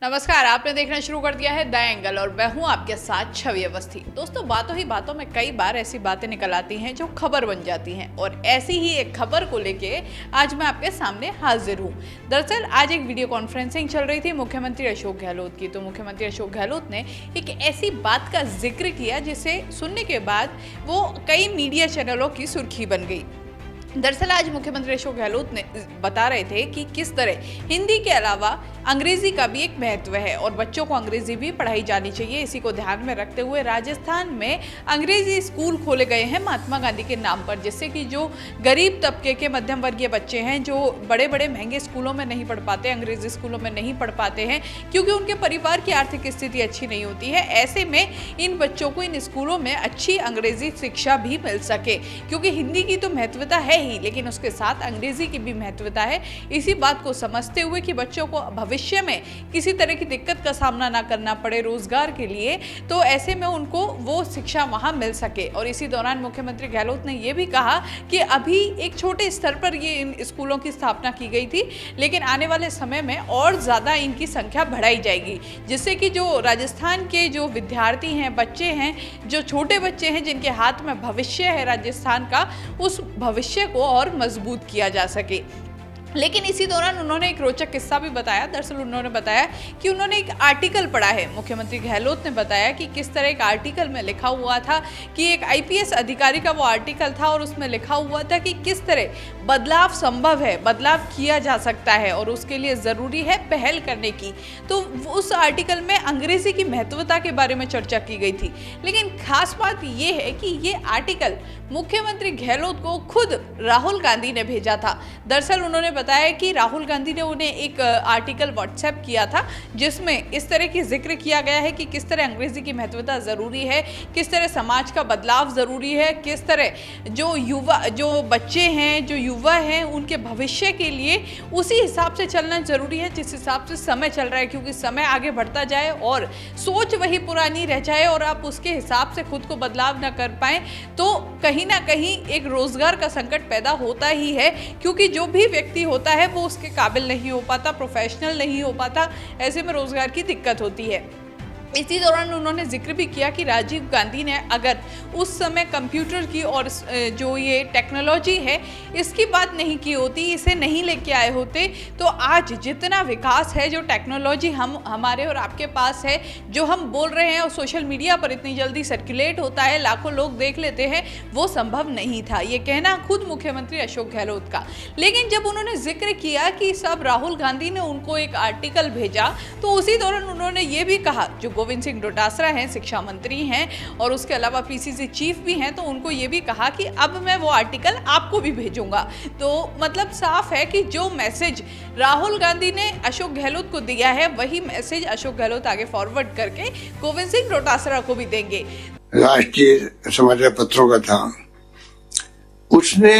नमस्कार, आपने देखना शुरू कर दिया है द एंगल और मैं हूं आपके साथ छवि अवस्थी। दोस्तों, बातों ही बातों में कई बार ऐसी बातें निकल आती हैं जो खबर बन जाती हैं और ऐसी ही एक खबर को लेके आज मैं आपके सामने हाजिर हूं। दरअसल आज एक वीडियो कॉन्फ्रेंसिंग चल रही थी मुख्यमंत्री अशोक गहलोत की। तो मुख्यमंत्री अशोक गहलोत ने एक ऐसी बात का जिक्र किया जिसे सुनने के बाद वो कई मीडिया चैनलों की सुर्खी बन गई। दरअसल आज मुख्यमंत्री अशोक गहलोत ने बता रहे थे कि किस तरह हिंदी के अलावा अंग्रेजी का भी एक महत्व है और बच्चों को अंग्रेजी भी पढ़ाई जानी चाहिए। इसी को ध्यान में रखते हुए राजस्थान में अंग्रेजी स्कूल खोले गए हैं महात्मा गांधी के नाम पर, जिससे कि जो गरीब तबके के मध्यम वर्गीय बच्चे हैं जो बड़े बड़े महंगे स्कूलों में नहीं पढ़ पाते, अंग्रेजी स्कूलों में नहीं पढ़ पाते हैं क्योंकि उनके परिवार की आर्थिक स्थिति अच्छी नहीं होती है, ऐसे में इन बच्चों को इन स्कूलों में अच्छी अंग्रेजी शिक्षा भी मिल सके। क्योंकि हिंदी की तो महत्वता है ही, लेकिन उसके साथ अंग्रेजी की भी महत्वता है। इसी बात को समझते हुए कि बच्चों को भविष्य में किसी तरह की दिक्कत का सामना ना करना पड़े रोजगार के लिए, तो ऐसे में उनको वो शिक्षा वहां मिल सके। और इसी दौरान मुख्यमंत्री गहलोत ने ये भी कहा कि अभी एक छोटे स्तर पर ये इन स्कूलों की स्थापना की गई थी, लेकिन आने वाले समय में और ज्यादा इनकी संख्या बढ़ाई जाएगी, जिससे कि जो राजस्थान के जो विद्यार्थी हैं, बच्चे हैं, जो छोटे बच्चे हैं जिनके हाथ में भविष्य है राजस्थान का, उस भविष्य को और मजबूत किया जा सके। लेकिन इसी दौरान उन्होंने एक रोचक किस्सा भी बताया। दरअसल उन्होंने बताया कि उन्होंने एक आर्टिकल पढ़ा है। मुख्यमंत्री गहलोत ने बताया कि किस तरह एक आर्टिकल में लिखा हुआ था कि एक आईपीएस अधिकारी का वो आर्टिकल था और उसमें लिखा हुआ था कि किस तरह बदलाव संभव है, बदलाव किया जा सकता है और उसके लिए ज़रूरी है पहल करने की। तो उस आर्टिकल में अंग्रेजी की महत्वता के बारे में चर्चा की गई थी। लेकिन खास बात ये है कि ये आर्टिकल मुख्यमंत्री गहलोत को खुद राहुल गांधी ने भेजा था। दरअसल उन्होंने बताया कि राहुल गांधी ने उन्हें एक आर्टिकल व्हाट्सएप किया था जिसमें इस तरह की जिक्र किया गया है कि किस तरह अंग्रेजी की महत्वता ज़रूरी है, किस तरह समाज का बदलाव ज़रूरी है, किस तरह जो बच्चे हैं, जो युवा हैं, उनके भविष्य के लिए उसी हिसाब से चलना ज़रूरी है जिस हिसाब से समय चल रहा है। क्योंकि समय आगे बढ़ता जाए और सोच वही पुरानी रह जाए और आप उसके हिसाब से खुद को बदलाव ना कर पाएँ तो कहीं ना कहीं एक रोजगार का संकट पैदा होता ही है। क्योंकि जो भी व्यक्ति होता है वो उसके काबिल नहीं हो पाता, प्रोफेशनल नहीं हो पाता, ऐसे में रोजगार की दिक्कत होती है। इसी दौरान उन्होंने जिक्र भी किया कि राजीव गांधी ने अगर उस समय कंप्यूटर की और जो ये टेक्नोलॉजी है इसकी बात नहीं की होती, इसे नहीं लेके आए होते, तो आज जितना विकास है, जो टेक्नोलॉजी हमारे और आपके पास है, जो हम बोल रहे हैं और सोशल मीडिया पर इतनी जल्दी सर्कुलेट होता है, लाखों लोग देख लेते हैं, वो संभव नहीं था। ये कहना खुद मुख्यमंत्री अशोक गहलोत का। लेकिन जब उन्होंने जिक्र किया कि सब राहुल गांधी ने उनको एक आर्टिकल भेजा, तो उसी दौरान उन्होंने ये भी कहा, जो गोविंद सिंह डोटासरा हैं, शिक्षा मंत्री हैं और उसके अलावा पीसीसी चीफ भी हैं, तो उनको ये भी कहा कि अब मैं वो आर्टिकल आपको भी भेजूंगा। तो मतलब साफ है कि जो मैसेज राहुल गांधी ने अशोक गहलोत को दिया है वही मैसेज अशोक गहलोत आगे फॉरवर्ड करके गोविंद सिंह डोटासरा को भी देंगे। राष्ट्रीय समाचार पत्रों का था, उसने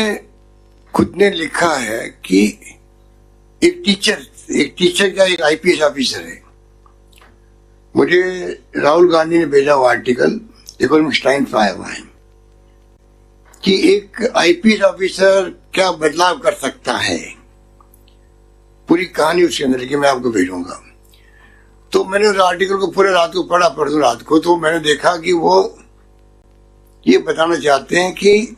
खुद ने लिखा है कि एक टीचर का एक आईपीएस ऑफिसर है। मुझे राहुल गांधी ने भेजा वो आर्टिकल, इकोनॉमिक्स टाइम्स में आया हुआ है कि एक आईपीएस ऑफिसर क्या बदलाव कर सकता है। पूरी कहानी उसके अंदर की मैं आपको भेजूंगा। तो मैंने उस आर्टिकल को पूरे रात को पढ़ा, परसों रात को, तो मैंने देखा कि वो ये बताना चाहते हैं कि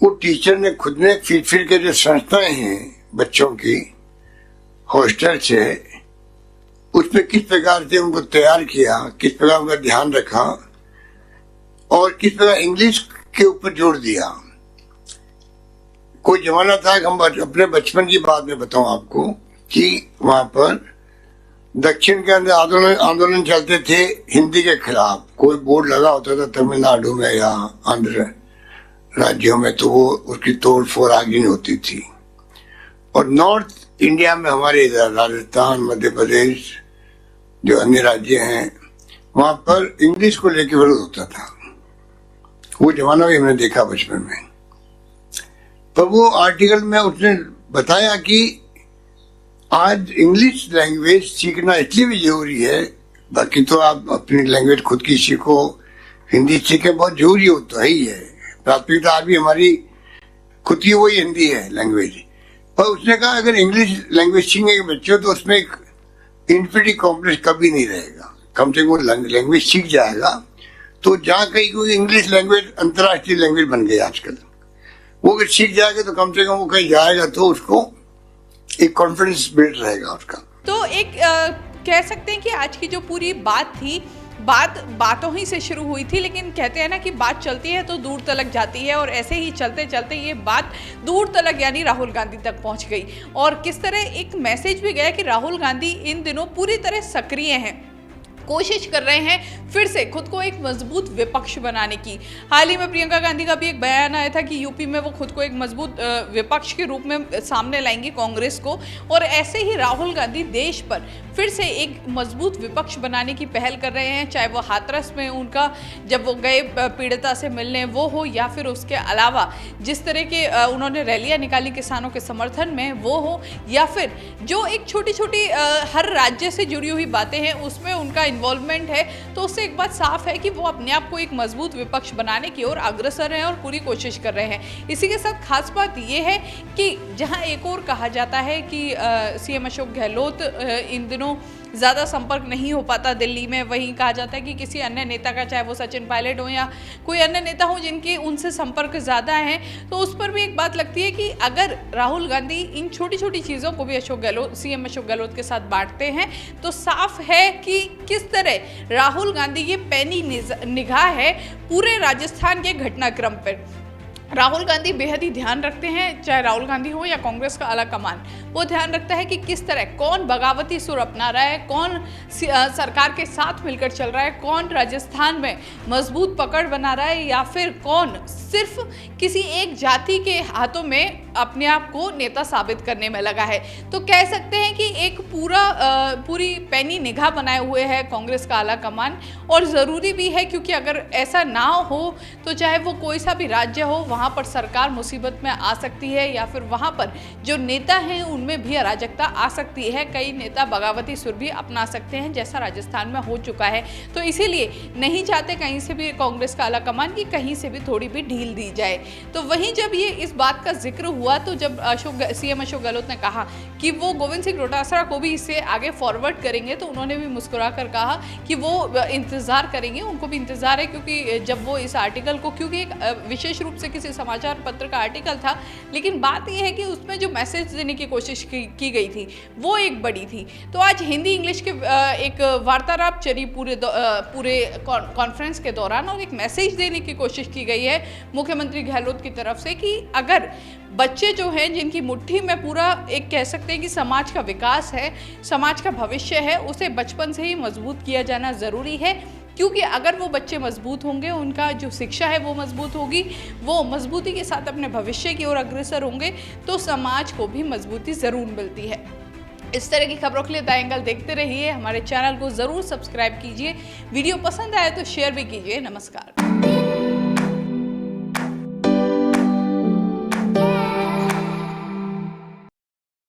वो टीचर ने खुद ने फिर के जो संस्थाएं हैं बच्चों की, हॉस्टल से, उसमें किस प्रकार से उनको तैयार किया, किस प्रकार उनका ध्यान रखा और किस प्रकार इंग्लिश के ऊपर जोर दिया। कोई जमाना था, हम अपने बचपन की बात में बताऊं आपको, कि वहां पर दक्षिण के अंदर आंदोलन चलते थे हिंदी के खिलाफ। कोई बोर्ड लगा होता था तमिलनाडु में या आंध्र राज्यों में, तो वो उसकी तोड़ फोड़ आगे नहीं होती थी। और नॉर्थ इंडिया में हमारे इधर राजस्थान, मध्य प्रदेश, जो अन्य राज्य हैं, वहां पर इंग्लिश को लेकर विरोध होता था। वो जमाना भी हमने देखा बचपन में। पर वो आर्टिकल में उसने बताया कि आज इंग्लिश लैंग्वेज सीखना इसलिए भी जरूरी है, बाकी तो आप अपनी लैंग्वेज खुद की सीखो, हिंदी सीखे, बहुत जरूरी हो तो है ही है। प्राथमिकता आज भी हमारी खुद की वही हिंदी है लैंग्वेज। पर उसने कहा अगर इंग्लिश लैंग्वेज सीखेंगे बच्चों तो उसमें इन्फिनिटी कॉम्प्लेक्स कभी नहीं रहेगा। कम से कम लैंग्वेज सीख जाएगा तो जहाँ कहीं कोई इंग्लिश लैंग्वेज अंतर्राष्ट्रीय लैंग्वेज बन गई आजकल, वो अगर सीख जाएगा तो कम से कम वो कहीं जाएगा तो उसको एक कॉन्फिडेंस बिल्ड रहेगा उसका। तो एक कह सकते हैं कि आज की जो पूरी बात थी, बातों ही से शुरू हुई थी, लेकिन कहते हैं ना कि बात चलती है तो दूर तलक जाती है, और ऐसे ही चलते चलते ये बात दूर तलक यानी राहुल गांधी तक पहुंच गई। और किस तरह एक मैसेज भी गया कि राहुल गांधी इन दिनों पूरी तरह सक्रिय हैं, कोशिश कर रहे हैं फिर से खुद को एक मजबूत विपक्ष बनाने की। हाल ही में प्रियंका गांधी का भी एक बयान आया था कि यूपी में वो खुद को एक मजबूत विपक्ष के रूप में सामने लाएंगी कांग्रेस को, और ऐसे ही राहुल गांधी देश पर फिर से एक मजबूत विपक्ष बनाने की पहल कर रहे हैं। चाहे वो हाथरस में उनका जब वो गए पीड़िता से मिलने वो हो, या फिर उसके अलावा जिस तरह के उन्होंने रैलियां निकाली किसानों के समर्थन में वो हो, या फिर जो एक छोटी छोटी हर राज्य से जुड़ी हुई बातें हैं उसमें उनका इन्वॉल्वमेंट है, तो उससे एक बात साफ है कि वो अपने आप को एक मजबूत विपक्ष बनाने की ओर अग्रसर हैं और पूरी कोशिश कर रहे हैं। इसी के साथ खास बात यह है कि जहां एक और कहा जाता है कि सीएम अशोक गहलोत इन दिनों ज़्यादा संपर्क नहीं हो पाता दिल्ली में, वहीं कहा जाता है कि किसी अन्य नेता का, चाहे वो सचिन पायलट हो या कोई अन्य नेता हो जिनके उनसे संपर्क ज़्यादा है, तो उस पर भी एक बात लगती है कि अगर राहुल गांधी इन छोटी छोटी चीज़ों को भी सीएम अशोक गहलोत के साथ बांटते हैं तो साफ है कि किस तरह राहुल गांधी की पैनी निगाह है पूरे राजस्थान के घटनाक्रम पर। राहुल गांधी बेहद ही ध्यान रखते हैं, चाहे राहुल गांधी हो या कांग्रेस का आला कमान, वो ध्यान रखता है कि किस तरह कौन बगावती सुर अपना रहा है, कौन सरकार के साथ मिलकर चल रहा है, कौन राजस्थान में मजबूत पकड़ बना रहा है, या फिर कौन सिर्फ किसी एक जाति के हाथों में अपने आप को नेता साबित करने में लगा है। तो कह सकते हैं कि एक पूरी पैनी निगाह बनाए हुए है कांग्रेस का आला कमान, और ज़रूरी भी है क्योंकि अगर ऐसा ना हो तो चाहे वो कोई सा भी राज्य हो वहाँ पर सरकार मुसीबत में आ सकती है, या फिर वहाँ पर जो नेता हैं उनमें भी अराजकता आ सकती है। कई नेता बगावती सुर भी अपना सकते हैं जैसा राजस्थान में हो चुका है। तो इसीलिए नहीं चाहते कहीं से भी कांग्रेस का आला कमान की कहीं से भी थोड़ी भी ढील दी जाए। तो वहीं जब ये इस बात का जिक्र हुआ तो जब सीएम अशोक गहलोत ने कहा कि वो गोविंद सिंह डोटासरा को भी इससे आगे फॉरवर्ड करेंगे, तो उन्होंने भी मुस्कुरा कर कहा कि वो इंतज़ार करेंगे, उनको भी इंतज़ार है, क्योंकि जब वो इस आर्टिकल को, क्योंकि एक विशेष रूप से किसी समाचार पत्र का आर्टिकल था, लेकिन बात यह है कि उसमें जो मैसेज देने की कोशिश की गई थी वो एक बड़ी थी। तो आज हिंदी इंग्लिश के एक वार्तालाप चली पूरे कॉन्फ्रेंस के दौरान, और एक मैसेज देने की कोशिश की गई है मुख्यमंत्री गहलोत की तरफ से कि अगर बच्चे जो हैं जिनकी मुट्ठी में पूरा एक कह सकते हैं कि समाज का विकास है, समाज का भविष्य है, उसे बचपन से ही मजबूत किया जाना ज़रूरी है, क्योंकि अगर वो बच्चे मजबूत होंगे, उनका जो शिक्षा है वो मजबूत होगी, वो मजबूती के साथ अपने भविष्य की ओर अग्रसर होंगे, तो समाज को भी मजबूती ज़रूर मिलती है। इस तरह की खबरों के लिए द एंगल देखते रहिए, हमारे चैनल को ज़रूर सब्सक्राइब कीजिए, वीडियो पसंद आए तो शेयर भी कीजिए। नमस्कार।